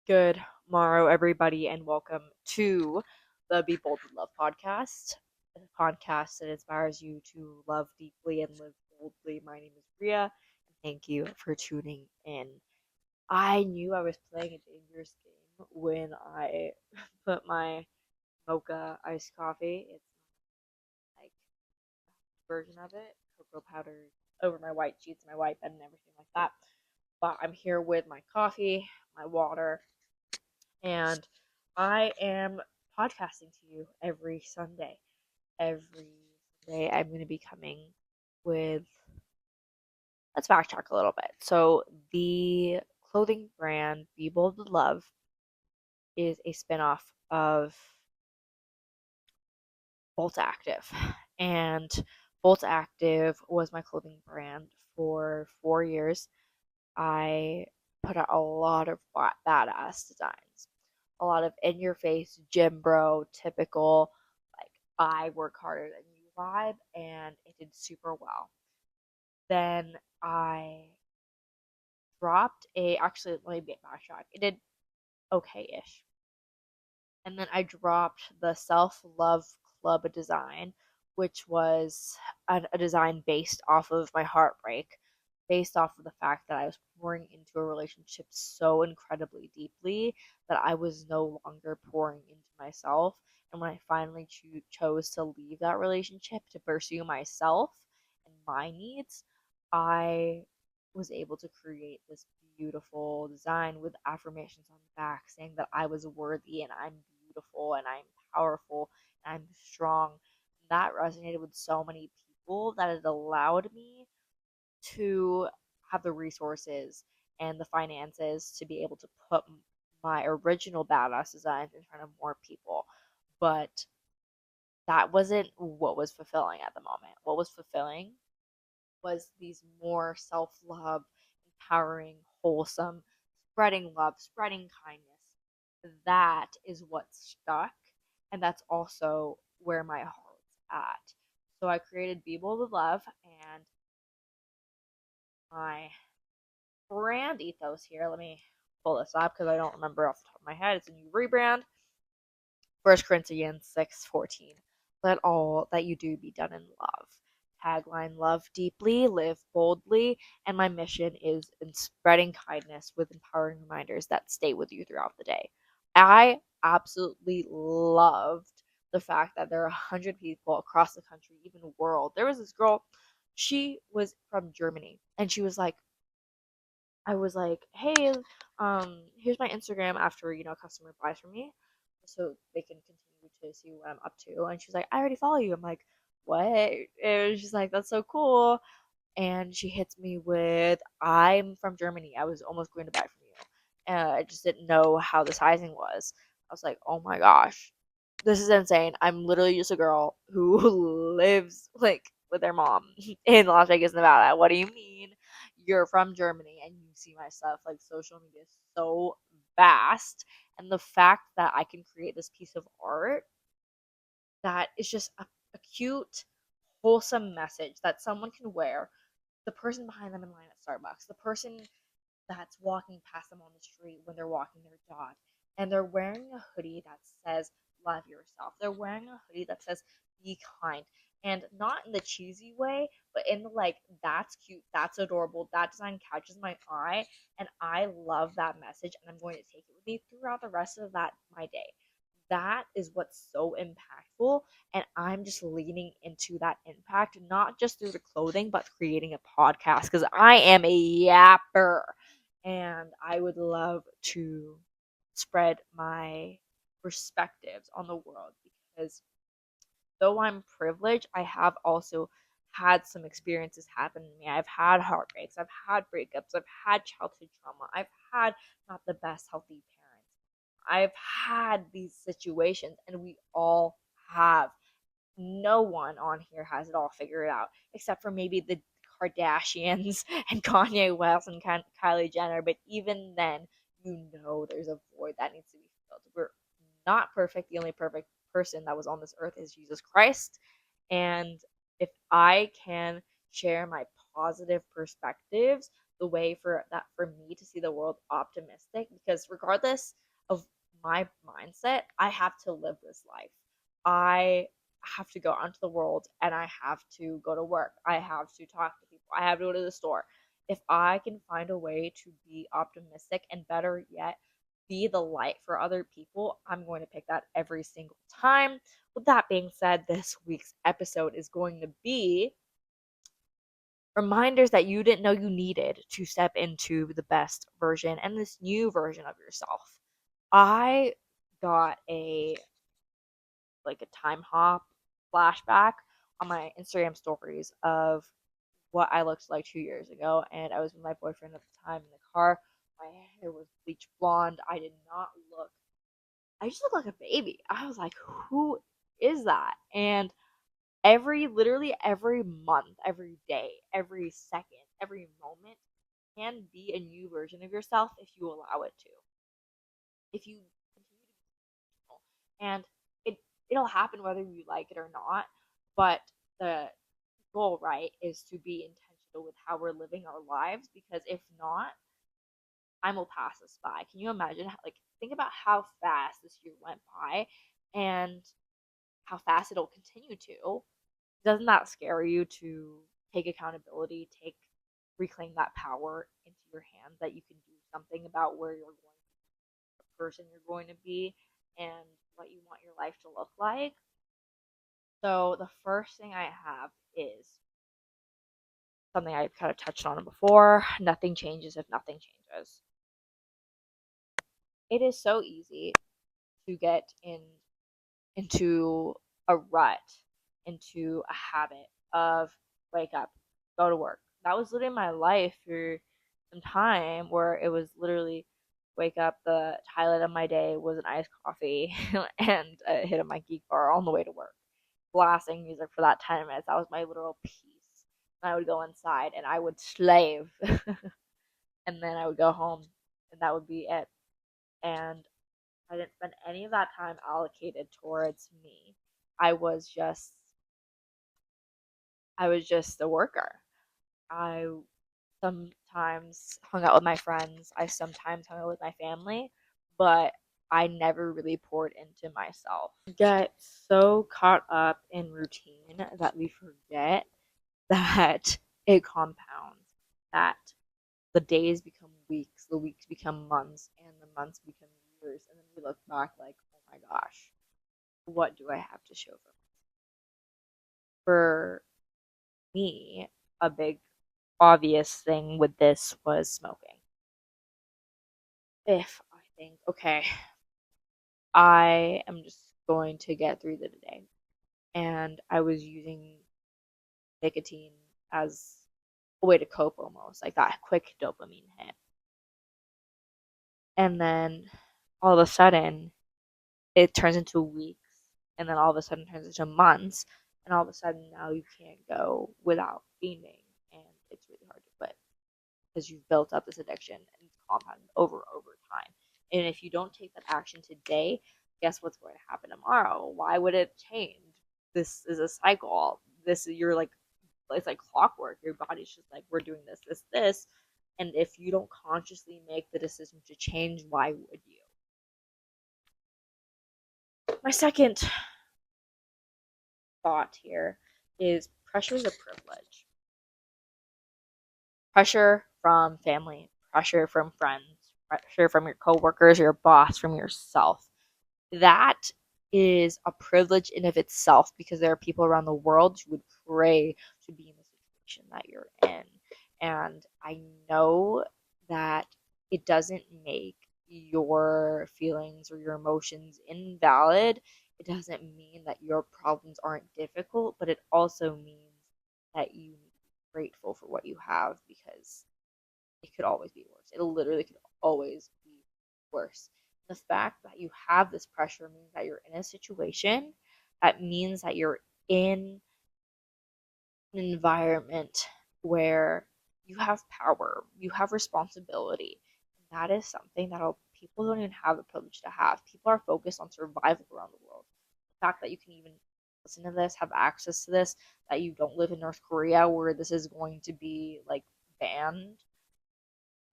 Good morrow, everybody, and welcome to the Be Bold with Love podcast, a podcast that inspires you to love deeply and live boldly. My name is Ria, and thank you for tuning in. I knew I was playing a dangerous game when I put my mocha iced coffee. It's like version of it, cocoa powder over my white sheets, my white bed, and everything like that. But I'm here with my coffee, my water, and I am podcasting to you every Sunday. Every Sunday, I'm going to be coming with. Let's backtrack a little bit. So, the clothing brand Be Bold with Love is a spinoff of Bolt Active. And Bolt Active was my clothing brand for 4 years. I put out a lot of badass designs, a lot of in your face, gym bro, typical, like I work harder than you vibe, and it did super well. Then I actually, let me get backtrack. It did okay ish. And then I dropped the Self Love Club design, which was a design based off of my heartbreak, based off of the fact that I was pouring into a relationship so incredibly deeply that I was no longer pouring into myself. And when I finally chose to leave that relationship to pursue myself and my needs, I was able to create this beautiful design with affirmations on the back saying that I was worthy and I'm beautiful and I'm powerful and I'm strong. That resonated with so many people that it allowed me to have the resources and the finances to be able to put my original badass designs in front of more people. But that wasn't what was fulfilling at the moment. What was fulfilling was these more self love, empowering, wholesome, spreading love, spreading kindness. That is what stuck. And that's also where my heart's at. So I created Be Bold with Love, and my brand ethos here. Let me pull this up because I don't remember off the top of my head. It's a new rebrand. 1 Corinthians 6:14. Let all that you do be done in love. Tagline: Love deeply, live boldly, and my mission is in spreading kindness with empowering reminders that stay with you throughout the day. I absolutely loved the fact that there are 100 people across the country, even the world. There was this girl, she was from Germany, and she was like, I was like, hey, here's my Instagram after, a customer buys from me so they can continue to see what I'm up to. And she's like, I already follow you. I'm like, what? And she's like, that's so cool. And she hits me with, I'm from Germany. I was almost going to buy from you. And I just didn't know how the sizing was. I was like, oh my gosh, this is insane. I'm literally just a girl who lives like with their mom in Las Vegas, Nevada. What do you mean you're from Germany and you see my stuff? Like, social media is so vast. And the fact that I can create this piece of art that is just a cute, wholesome message that someone can wear, the person behind them in line at Starbucks, the person that's walking past them on the street when they're walking their dog, and they're wearing a hoodie that says love yourself. They're wearing a hoodie that says be kind. And not in the cheesy way, but in the like, that's cute, that's adorable, that design catches my eye, and I love that message, and I'm going to take it with me throughout the rest of that my day. That is what's so impactful, and I'm just leaning into that impact, not just through the clothing but creating a podcast because I am a yapper and I would love to spread my perspectives on the world because though I'm privileged, I have also had some experiences happen to me. I've had heartbreaks, I've had breakups, I've had childhood trauma, I've had not the best healthy parents. I've had these situations, and we all have. No one on here has it all figured out, except for maybe the Kardashians and Kanye West and Kylie Jenner. But even then, there's a void that needs to be filled. We're not perfect. The only perfect person that was on this earth is Jesus Christ. And if I can share my positive perspectives the way for me to see the world optimistic, because regardless of my mindset, I have to live this life. I have to go out into the world and I have to go to work. I have to talk to people. I have to go to the store. If I can find a way to be optimistic and better yet, be the light for other people, I'm going to pick that every single time. With that being said, this week's episode is going to be reminders that you didn't know you needed to step into the best version and this new version of yourself. I got a time hop flashback on my Instagram stories of what I looked like 2 years ago, and I was with my boyfriend at the time in the car. My hair was bleach blonde. I just looked like a baby. I was like, who is that? And literally every month, every day, every second, every moment can be a new version of yourself if you allow it to. If you continue to be intentional. And it'll happen whether you like it or not. But the goal, right, is to be intentional with how we're living our lives, because if not, time will pass us by. Can you imagine think about how fast this year went by and how fast it'll continue to. Doesn't that scare you to take accountability, reclaim that power into your hands, that you can do something about where you're going to be, the person you're going to be, and what you want your life to look like? So the first thing I have is something I've kind of touched on before. Nothing changes if nothing changes. It is so easy to get into a rut, into a habit of wake up, go to work. That was literally my life for some time, where it was literally wake up, the highlight of my day was an iced coffee and a hit of my geek bar on the way to work. Blasting music for that 10 minutes. That was my literal peace. And I would go inside and I would slave. And then I would go home and that would be it. And I didn't spend any of that time allocated towards me. I was just I was just a worker. I sometimes hung out with my friends. I sometimes hung out with my family, but I never really poured into myself. We get so caught up in routine that we forget that it compounds, that the days become weeks, the weeks become months, and the months become years. And then we look back like, oh my gosh, what do I have to show for me? A big obvious thing with this was smoking. If I think, okay, I am just going to get through the day, and I was using nicotine as a way to cope, almost like that quick dopamine hit. And then all of a sudden, it turns into weeks, and then all of a sudden turns into months, and all of a sudden now you can't go without fiending, and it's really hard to quit because you've built up this addiction and it's compounded over time. And if you don't take that action today, guess what's going to happen tomorrow? Why would it change? This is a cycle. This is you're like It's like clockwork. Your body's just like, we're doing this. And if you don't consciously make the decision to change, why would you? My second thought here is pressure is a privilege. Pressure from family, pressure from friends, pressure from your coworkers, your boss, from yourself. That is a privilege in of itself, because there are people around the world who would pray to be in the situation that you're in. And I know that it doesn't make your feelings or your emotions invalid. It doesn't mean that your problems aren't difficult, but it also means that you need to be grateful for what you have, because it could always be worse. It literally could always be worse. The fact that you have this pressure means that you're in a situation, that means that you're in an environment where you have power, you have responsibility. And that is something that people don't even have the privilege to have. People are focused on survival around the world. The fact that you can even listen to this, have access to this, that you don't live in North Korea where this is going to be like banned,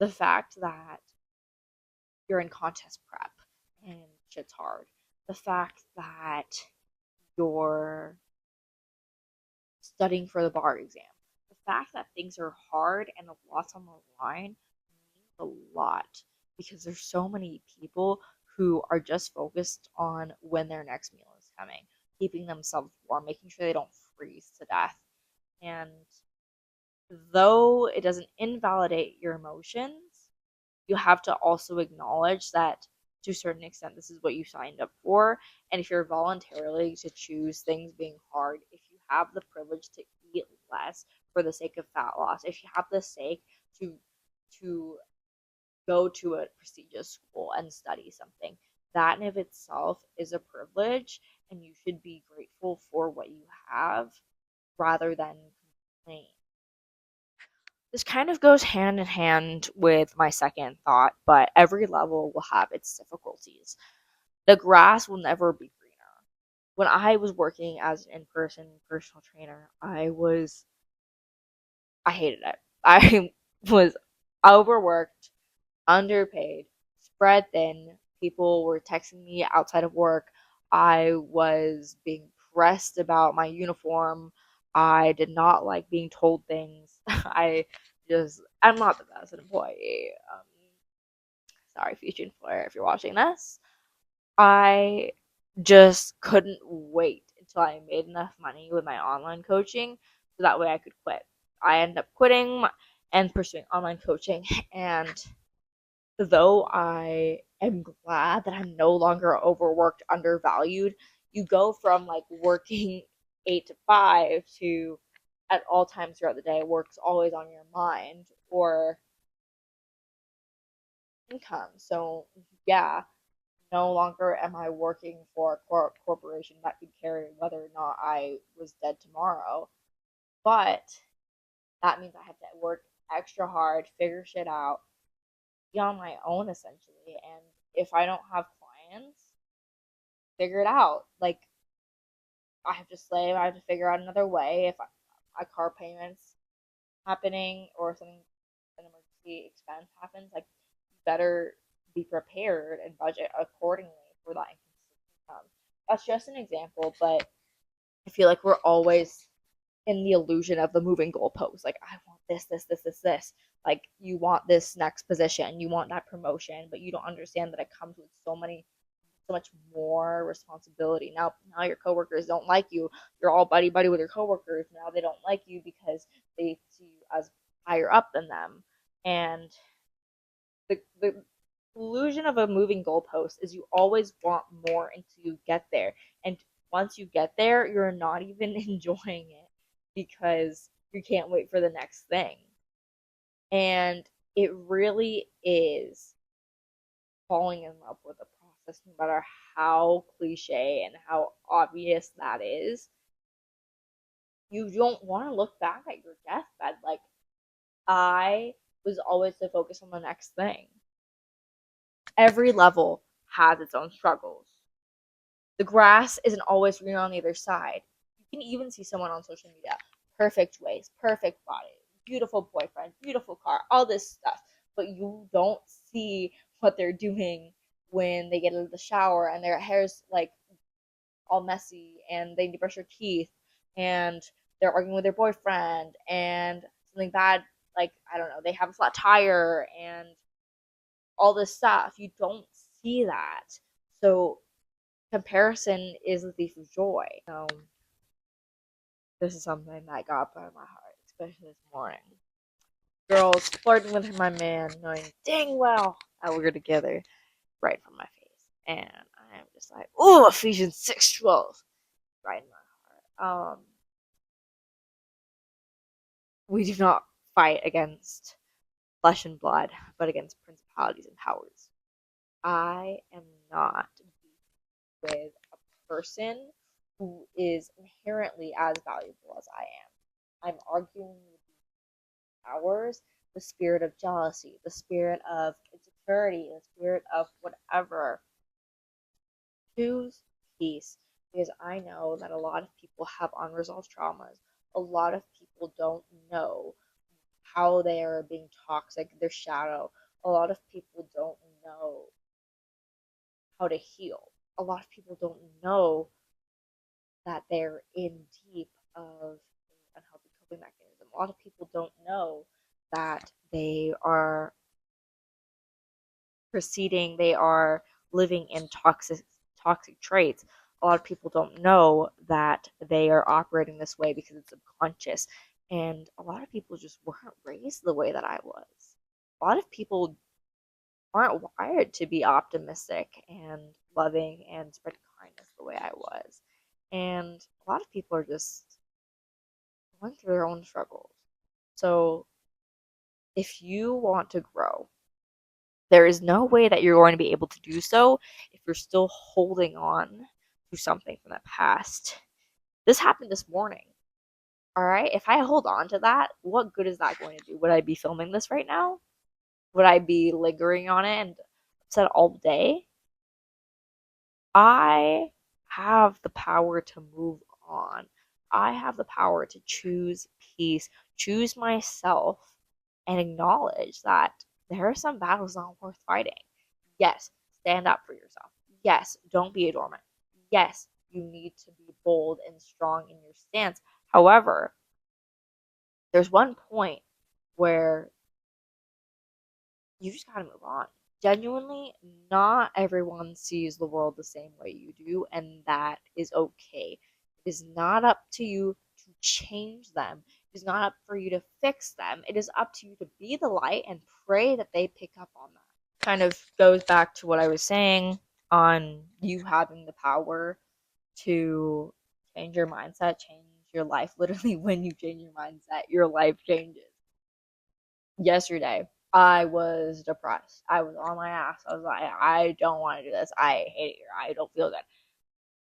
The fact that you're in contest prep and shit's hard. The fact that you're studying for the bar exam. The fact that things are hard and a lot's on the line means a lot because there's so many people who are just focused on when their next meal is coming, keeping themselves warm, making sure they don't freeze to death. And though it doesn't invalidate your emotions, you have to also acknowledge that to a certain extent this is what you signed up for. And if you're voluntarily to choose things being hard, if you have the privilege to eat less for the sake of fat loss, if you have the sake to go to a prestigious school and study something, that in of itself is a privilege, and you should be grateful for what you have rather than complain. This kind of goes hand in hand with my second thought, but every level will have its difficulties. The grass will never be greener. When I was working as an in-person personal trainer, I hated it. I was overworked, underpaid, spread thin. People were texting me outside of work. I was being pressed about my uniform. I did not like being told things. I'm not the best employee. Sorry, future employer, if you're watching this. I just couldn't wait until I made enough money with my online coaching so that way I could quit. I ended up quitting and pursuing online coaching, and though I am glad that I'm no longer overworked, undervalued, you go from like working 8 to 5 to at all times throughout the day, work's always on your mind, or income. So, yeah, no longer am I working for a corporation that could carry whether or not I was dead tomorrow. But that means I have to work extra hard, figure shit out, be on my own essentially. And if I don't have clients, figure it out. Like, I have to slave, I have to figure out another way. If a car payment's happening or something, an emergency expense happens, like, you better be prepared and budget accordingly for that income. That's just an example, but I feel like we're always in the illusion of the moving goalpost. Like, I want this. Like, you want this next position, you want that promotion, but you don't understand that it comes with so much more responsibility. Now your coworkers don't like you. You're all buddy buddy with your coworkers. Now they don't like you because they see you as higher up than them. And the illusion of a moving goalpost is you always want more until you get there. And once you get there, you're not even enjoying it because you can't wait for the next thing. And it really is falling in love with the process, no matter how cliche and how obvious that is. You don't want to look back at your deathbed. Like, I was always so focused on the next thing. Every level has its own struggles. The grass isn't always green on the other side. You can even see someone on social media, perfect waist, perfect body, beautiful boyfriend, beautiful car, all this stuff, but you don't see what they're doing when they get out of the shower and their hair's like all messy and they need to brush their teeth and they're arguing with their boyfriend and something bad, like, I don't know, they have a flat tire and all this stuff. You don't see that. So comparison is the thief of joy. This is something that got by my heart, especially this morning. Girls flirting with my man, knowing dang well that we're together, right from my face. And I am just like, oh, Ephesians 6:12, right in my heart. We do not fight against flesh and blood, but against principalities and powers. I am not with a person who is inherently as valuable as I am. I'm arguing with powers, the spirit of jealousy, the spirit of insecurity, the spirit of whatever. Choose peace, because I know that a lot of people have unresolved traumas. A lot of people don't know how they are being toxic, their shadow. A lot of people don't know how to heal. A lot of people don't know that they're in deep of unhealthy coping mechanism. A lot of people don't know that they are they are living in toxic traits. A lot of people don't know that they are operating this way because it's subconscious. And a lot of people just weren't raised the way that I was. A lot of people aren't wired to be optimistic and loving and spread kindness the way I was. And a lot of people are just going through their own struggles. So if you want to grow, there is no way that you're going to be able to do so if you're still holding on to something from the past. This happened this morning. All right. If I hold on to that, what good is that going to do? Would I be filming this right now? Would I be lingering on it and upset all day? I have the power to move on. I have the power to choose peace, choose myself, and acknowledge that there are some battles not worth fighting. Yes, stand up for yourself. Yes, don't be a doormat. Yes, you need to be bold and strong in your stance. However, there's one point where you just gotta move on. Genuinely, not everyone sees the world the same way you do, and that is okay. It is not up to you to change them. It is not up for you to fix them. It is up to you to be the light and pray that they pick up on that. Kind of goes back to what I was saying on you having the power to change your mindset, change your life. Literally, when you change your mindset, your life changes. Yesterday, I was depressed. I was on my ass. I was like, I don't want to do this. I hate it here. I don't feel good.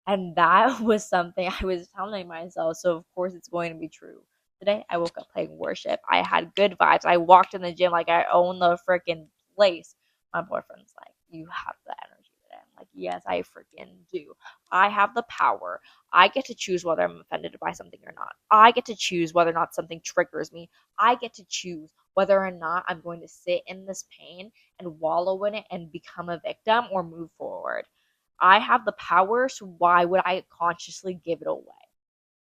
And that was something I was telling myself. So, of course, it's going to be true. Today, I woke up playing worship. I had good vibes. I walked in the gym like I own the freaking place. My boyfriend's like, you have the energy today. I'm like, yes, I freaking do. I have the power. I get to choose whether I'm offended by something or not. I get to choose whether or not something triggers me. I get to choose whether or not I'm going to sit in this pain and wallow in it and become a victim or move forward. I have the power, so why would I consciously give it away?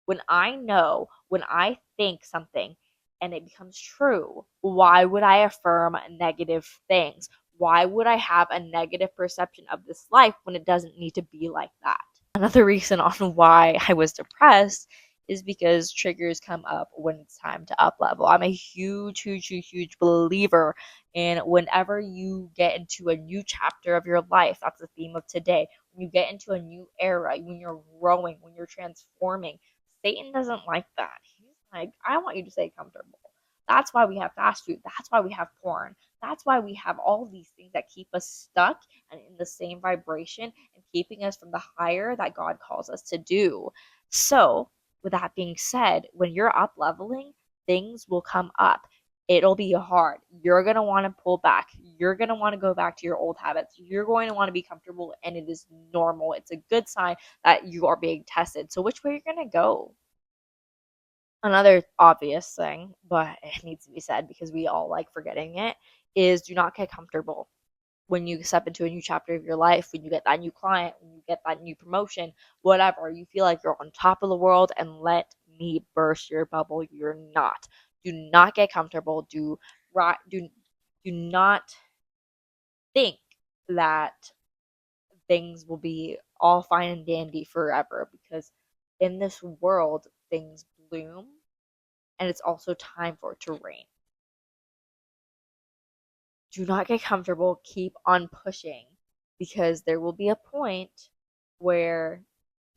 When I know, when I think something and it becomes true, why would I affirm negative things? Why would I have a negative perception of this life when it doesn't need to be like that? Another reason on why I was depressed is because triggers come up when it's time to up level. I'm a huge believer in whenever you get into a new chapter of your life. That's the theme of today. When you get into a new era, when you're growing, when you're transforming, Satan doesn't like that. He's like, I want you to stay comfortable. That's why we have fast food. That's why we have porn. That's why we have all these things that keep us stuck and in the same vibration and keeping us from the higher that God calls us to do. So, with that being said, when you're up leveling, things will come up. It'll be hard. You're going to want to pull back. You're going to want to go back to your old habits. You're going to want to be comfortable, and it is normal. It's a good sign that you are being tested. So, which way you're going to go? Another obvious thing, but it needs to be said because we all like forgetting it, is do not get comfortable when you step into a new chapter of your life, when you get that new client, when you get that new promotion, whatever, you feel like you're on top of the world, and let me burst your bubble. You're not. Do not get comfortable. Do not think that things will be all fine and dandy forever, because in this world things bloom and it's also time for it to rain. Do not get comfortable. Keep on pushing, because there will be a point where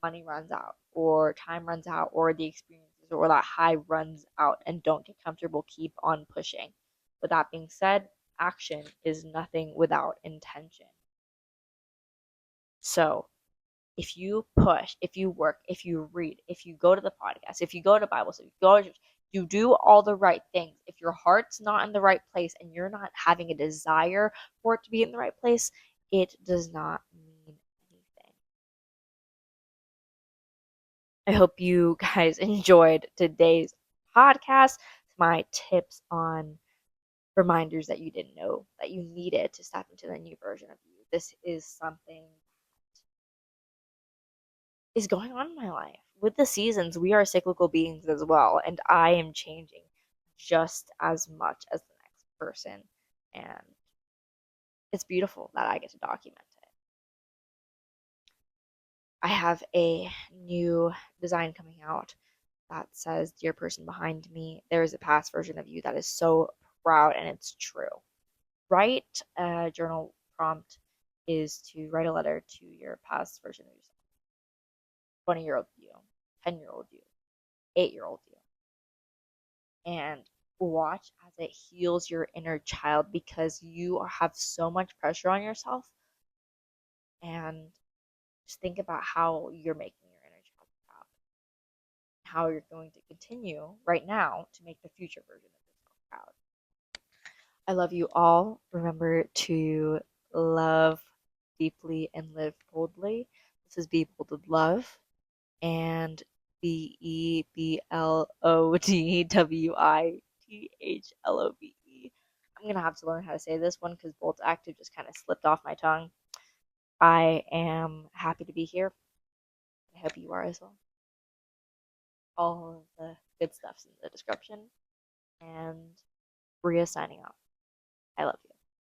money runs out, or time runs out, or the experiences or that high runs out, and don't get comfortable. Keep on pushing. With that being said, action is nothing without intention. So, if you push, if you work, if you read, if you go to the podcast, if you go to Bible study, you do all the right things. If your heart's not in the right place and you're not having a desire for it to be in the right place, it does not mean anything. I hope you guys enjoyed today's podcast. my tips on reminders that you didn't know that you needed to step into the new version of you. This is something that is going on in my life. With the seasons, we are cyclical beings as well, and I am changing just as much as the next person. And it's beautiful that I get to document it. I have a new design coming out that says, "Dear person behind me, there is a past version of you that is so proud and it's true." Write a journal prompt is to write a letter to your past version of yourself, 20-year-old you, 10-year-old you, 8-year-old you, and watch as it heals your inner child because you have so much pressure on yourself. And just think about how you're making your inner child proud, how you're going to continue right now to make the future version of yourself proud. I love you all. Remember to love deeply and live boldly. This is Be Bold with Love and BEBLODWITHLOVE. I'm going to have to learn how to say this one because Bold Active just kind of slipped off my tongue. I am happy to be here. I hope you are as well. All of the good stuff's in the description. And Bria signing off. I love you.